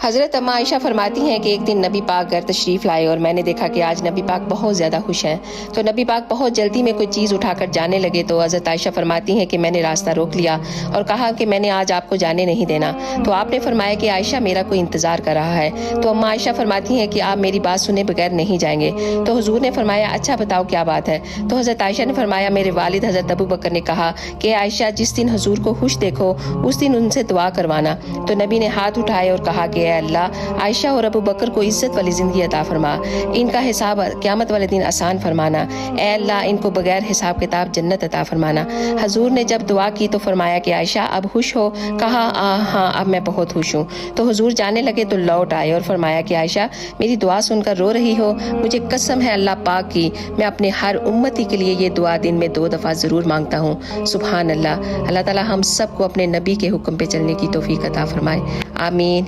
हज़रत अम्मा आयशा फरमाती हैं कि एक दिन नबी पाक घर तशरीफ़ लाए और मैंने देखा कि आज नबी पाक बहुत ज़्यादा खुश हैं। तो नबी पाक बहुत जल्दी में कोई चीज़ उठाकर जाने लगे तो हज़रत आयशा फरमाती हैं कि मैंने रास्ता रोक लिया और कहा कि मैंने आज आपको जाने नहीं देना। तो आपने फरमाया कि आयशा मेरा कोई इंतज़ार कर रहा है। तो अम्मा आयशा फरमाती हैं कि आप मेरी बात सुने बगैर नहीं जाएंगे। तो हुजूर ने फरमाया अच्छा बताओ क्या बात है। तो हज़रत आयशा ने फरमाया मेरे वालिद हज़रत अबू बकर ने कहा कि आयशा जिस दिन हुजूर को खुश देखो उस दिन उनसे दुआ करवाना। तो नबी ने हाथ उठाए और कहा कि अल्लाह आयशा और अबू बकर को इज्जत वाली जिंदगी अता फरमा, इनका हिसाब क़यामत वाले दिन आसान फरमाना। ए अल्लाह इनको बगैर हिसाब किताब जन्नत अता फरमाना। हजूर ने जब दुआ की तो फरमाया कि आयशा अब खुश हो। कहा हाँ अब मैं बहुत खुश हूँ। तो हुजूर जाने लगे तो लौट आए और फरमाया कि आयशा मेरी दुआ सुनकर रो रही हो, मुझे कसम है अल्लाह पाक की मैं अपने हर उम्मती के लिए ये दुआ दिन में 2 दफ़ा ज़रूर मांगता हूँ। सुभान अल्लाह। अल्लाह ताला हम सबको अपने नबी के हुक्म पे चलने की तौफीक अता फरमाए। आमीन।